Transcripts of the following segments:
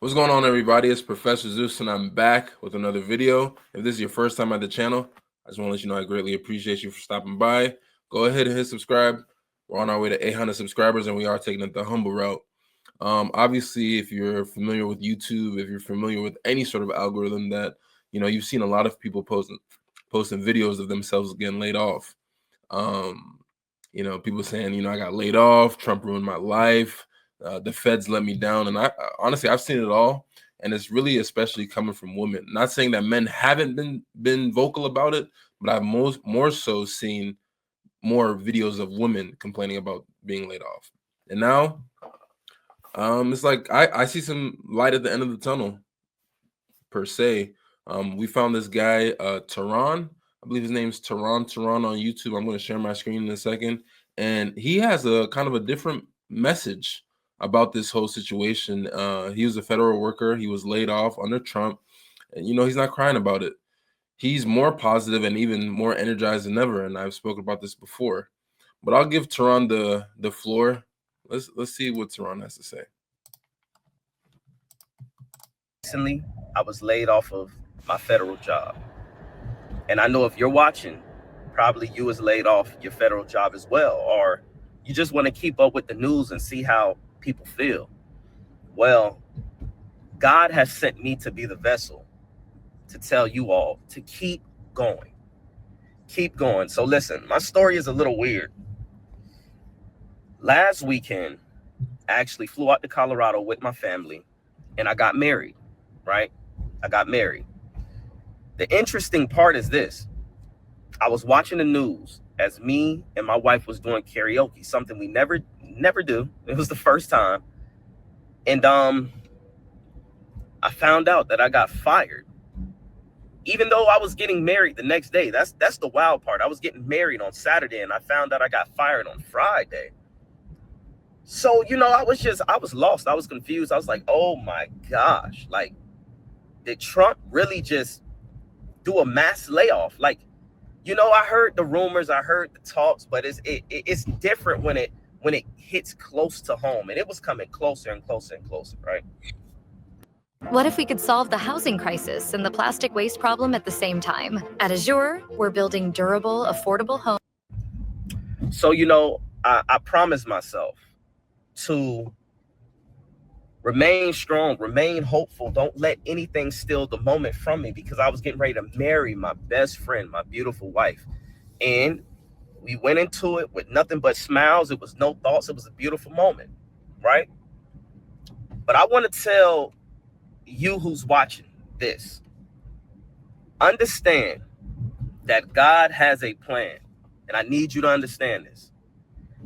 What's going on, everybody? It's Professor Zeus, and I'm back with another video. If this is your first time at the channel, I just want to let you know I greatly appreciate you for stopping by. Go ahead and hit subscribe. We're on our way to 800 subscribers, and we are taking it the humble route. Obviously, if you're familiar with YouTube, if you're familiar with any sort of algorithm that, you've seen a lot of people posting videos of themselves getting laid off. People saying, I got laid off, Trump ruined my life, the feds let me down. And I honestly, I've seen it all. And it's really especially coming from women. Not saying that men haven't been vocal about it, but I've more so seen more videos of women complaining about being laid off. And now it's like I see some light at the end of the tunnel, per se. We found this guy, Tehran. I believe his name's Tehran on YouTube. I'm going to share my screen in a second. And he has a kind of a different message about this whole situation. He was a federal worker. He was laid off under Trump. And, he's not crying about it. He's more positive and even more energized than ever. And I've spoken about this before. But I'll give Tehran the floor. Let's see what Tehran has to say. Recently, I was laid off of my federal job. And I know if you're watching, probably you was laid off your federal job as well, or you just want to keep up with the news and see how people feel. Well, God has sent me to be the vessel to tell you all to keep going. Keep going. So listen, my story is a little weird. Last weekend, I actually flew out to Colorado with my family and I got married, right? I got married. The interesting part is this. I was watching the news as me and my wife was doing karaoke, something we never do. It was the first time. And I found out that I got fired. Even though I was getting married the next day. That's the wild part. I was getting married on Saturday and I found out I got fired on Friday. So, I was lost. I was confused. I was like, oh my gosh, like, did Trump really just do a mass layoff? Like, I heard the rumors, I heard the talks, but it's different when it hits close to home, and it was coming closer and closer and closer, right? What if we could solve the housing crisis and the plastic waste problem at the same time? At Azure, we're building durable, affordable homes. So, I promised myself to remain strong, remain hopeful. Don't let anything steal the moment from me, because I was getting ready to marry my best friend, my beautiful wife. And we went into it with nothing but smiles. It was no thoughts. It was a beautiful moment, right? But I want to tell you who's watching this, understand that God has a plan. And I need you to understand this.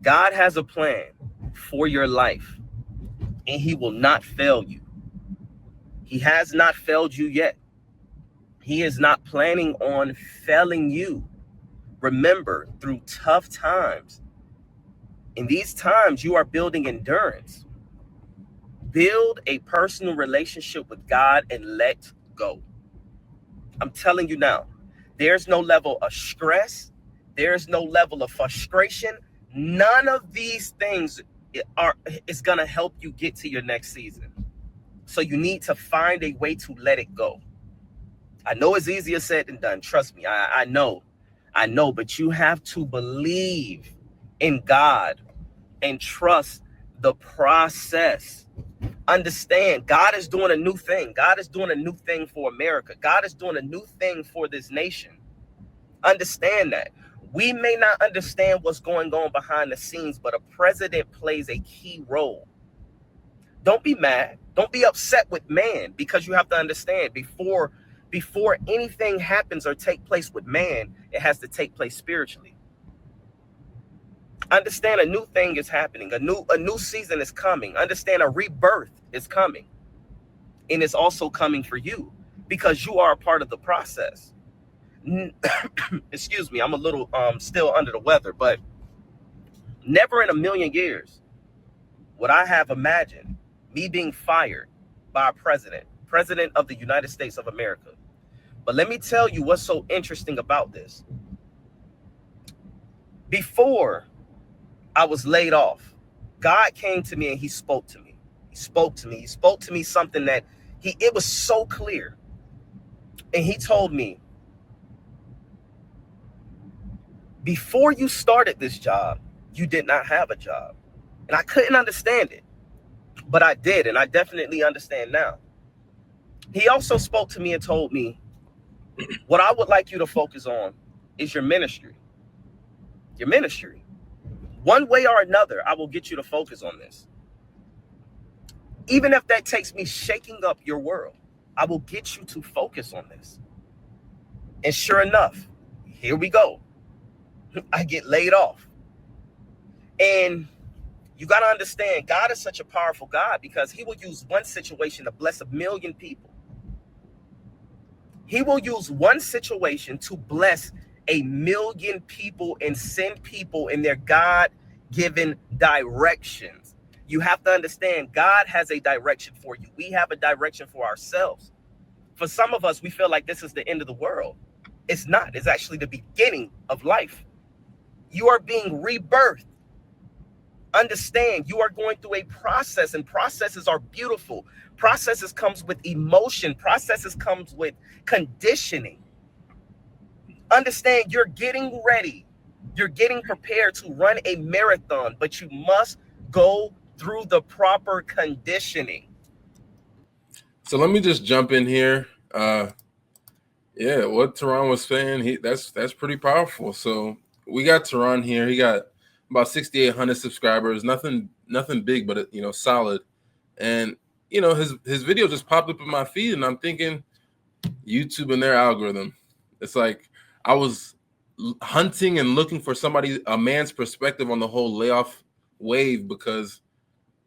God has a plan for your life, and he will not fail you. He has not failed you yet. He is not planning on failing you. Remember, through tough times, in these times, you are building endurance. Build a personal relationship with God and let go. I'm telling you now, there's no level of stress. There's no level of frustration. None of these things is going to help you get to your next season. So you need to find a way to let it go. I know it's easier said than done. Trust me. I know, but you have to believe in God and trust the process. Understand, God is doing a new thing. God is doing a new thing for America. God is doing a new thing for this nation. Understand that. We may not understand what's going on behind the scenes, but a president plays a key role. Don't be mad. Don't be upset with man, because you have to understand, before anything happens or take place with man, it has to take place spiritually. Understand, a new thing is happening. A new season is coming. Understand, a rebirth is coming. And it's also coming for you, because you are a part of the process. Excuse me, I'm a little still under the weather, but never in a million years would I have imagined me being fired by a president of the United States of America. But let me tell you what's so interesting about this. Before I was laid off, God came to me and he spoke to me. He spoke to me. He spoke to me something that it was so clear. And he told me, before you started this job, you did not have a job. And I couldn't understand it, but I did. And I definitely understand now. He also spoke to me and told me, what I would like you to focus on is your ministry. Your ministry. One way or another, I will get you to focus on this. Even if that takes me shaking up your world, I will get you to focus on this. And sure enough, here we go. I get laid off. And you got to understand, God is such a powerful God because he will use one situation to bless 1 million people. He will use one situation to bless 1 million people and send people in their God-given directions. You have to understand, God has a direction for you. We have a direction for ourselves. For some of us, we feel like this is the end of the world. It's not. It's actually the beginning of life. You are being rebirthed. Understand, you are going through a process, and processes are beautiful. Processes comes with emotion. Processes comes with conditioning. Understand, you're getting ready. You're getting prepared to run a marathon, but you must go through the proper conditioning. So let me just jump in here. Yeah, what Teron was saying, that's pretty powerful. So we got Teron here. He got about 6,800 subscribers. Nothing big, but solid. And his video just popped up in my feed, and I'm thinking, YouTube and their algorithm. It's like I was hunting and looking for a man's perspective on the whole layoff wave, because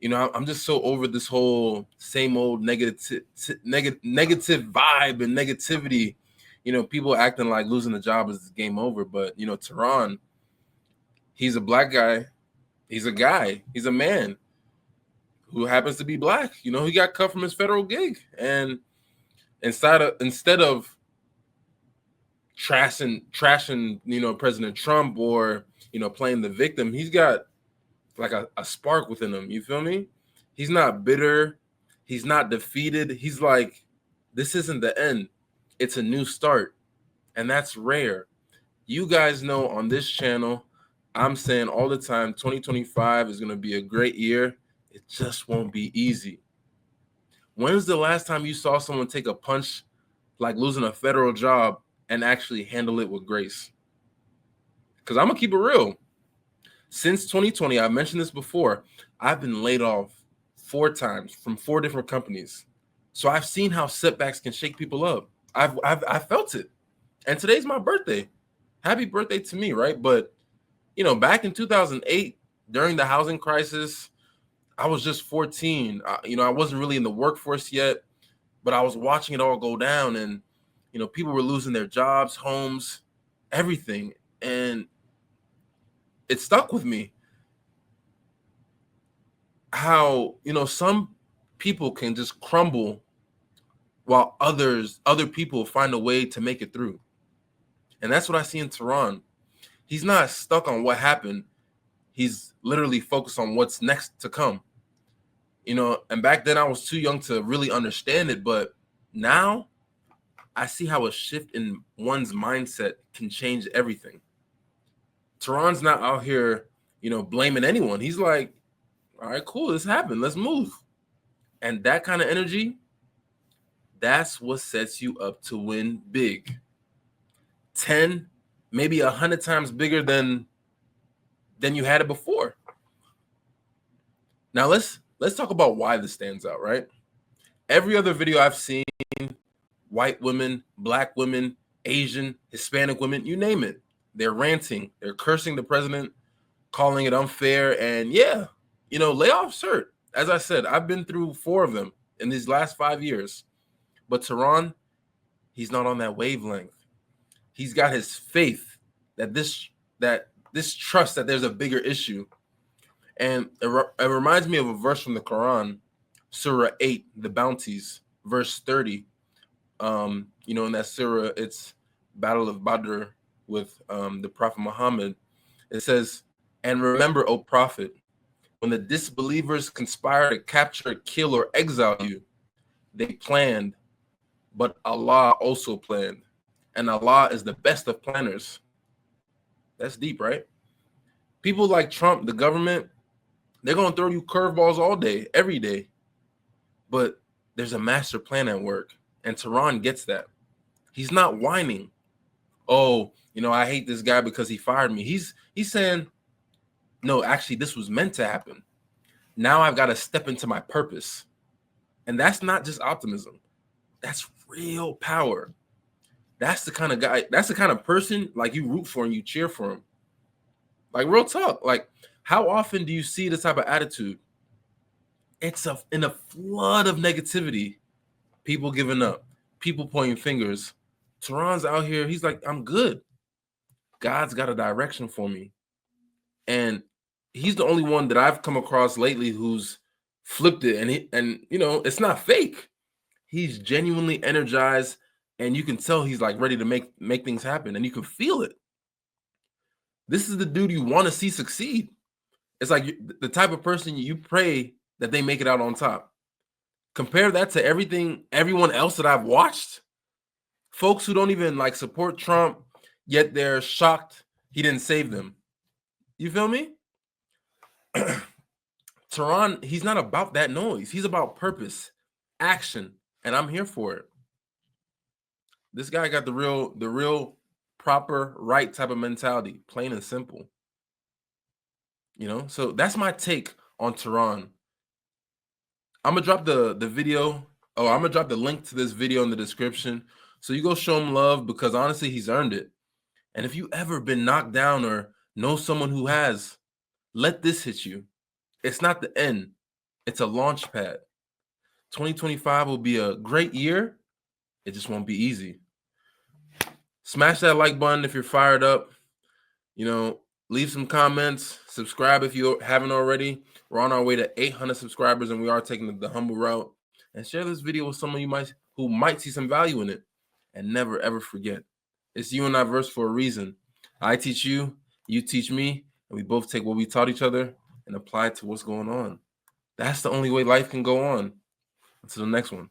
I'm just so over this whole same old negative vibe and negativity. People acting like losing a job is game over. But Teron, he's a black guy. He's a guy. He's a man who happens to be black. He got cut from his federal gig, and instead of trashing President Trump or playing the victim, he's got like a spark within him. You feel me? He's not bitter. He's not defeated. He's like, this isn't the end. It's a new start. And that's rare. You guys know on this channel, I'm saying all the time, 2025 is going to be a great year. It just won't be easy. When's the last time you saw someone take a punch like losing a federal job and actually handle it with grace? Because I'm going to keep it real. Since 2020, I mentioned this before, I've been laid off 4 times from 4 different companies. So I've seen how setbacks can shake people up. I've felt it. And today's my birthday. Happy birthday to me, right? But, back in 2008, during the housing crisis, I was just 14. I wasn't really in the workforce yet, but I was watching it all go down, and, people were losing their jobs, homes, everything. And it stuck with me how, some people can just crumble while other people find a way to make it through. And that's what I see in Teron. He's not stuck on what happened. He's literally focused on what's next to come. And back then I was too young to really understand it, but now I see how a shift in one's mindset can change everything. Teron's not out here, blaming anyone. He's like, all right, cool, this happened. Let's move. And that kind of energy, that's what sets you up to win big. 10, maybe 100 times bigger than you had it before. Now let's talk about why this stands out, right? Every other video I've seen, white women, black women, Asian, Hispanic women, you name it, they're ranting, they're cursing the president, calling it unfair. And yeah, layoffs hurt. As I said, I've been through 4 of them in these last 5 years. But Teron, he's not on that wavelength. He's got his faith that this trust that there's a bigger issue. And it reminds me of a verse from the Quran, Surah 8, the bounties, verse 30. In that surah, it's Battle of Badr with the Prophet Muhammad. It says, and remember, O Prophet, When the disbelievers conspire to capture, kill, or exile you, they planned, but Allah also planned. And Allah is the best of planners. That's deep, right? People like Trump, the government, they're going to throw you curveballs all day, every day. But there's a master plan at work. And Tehran gets that. He's not whining. Oh, I hate this guy because he fired me. He's saying, no, actually, this was meant to happen. Now I've got to step into my purpose. And that's not just optimism. That's real power. That's the kind of guy, that's the kind of person like you root for and you cheer for him. Like real talk. Like how often do you see this type of attitude? It's in a flood of negativity. People giving up, people pointing fingers. Tehran's out here. He's like, I'm good. God's got a direction for me. And he's the only one that I've come across lately who's flipped it. And it's not fake. He's genuinely energized. And you can tell he's like ready to make things happen. And you can feel it. This is the dude you want to see succeed. It's like the type of person you pray that they make it out on top. Compare that to everyone else that I've watched. Folks who don't even like support Trump, yet they're shocked he didn't save them. You feel me? Tehran, he's not about that noise. He's about purpose, action, and I'm here for it. This guy got the real proper, right type of mentality, plain and simple. So that's my take on Tehran. I'm gonna drop the video. Oh, I'm gonna drop the link to this video in the description. So you go show him love because honestly, he's earned it. And if you ever been knocked down or know someone who has, let this hit you. It's not the end. It's a launch pad. 2025 will be a great year. It just won't be easy. Smash that like button if you're fired up. Leave some comments. Subscribe if you haven't already. We're on our way to 800 subscribers, and we are taking the humble route. And share this video with someone who might see some value in it. And never, ever forget, it's you and I verse for a reason. I teach you, you teach me, and we both take what we taught each other and apply it to what's going on. That's the only way life can go on. Until the next one.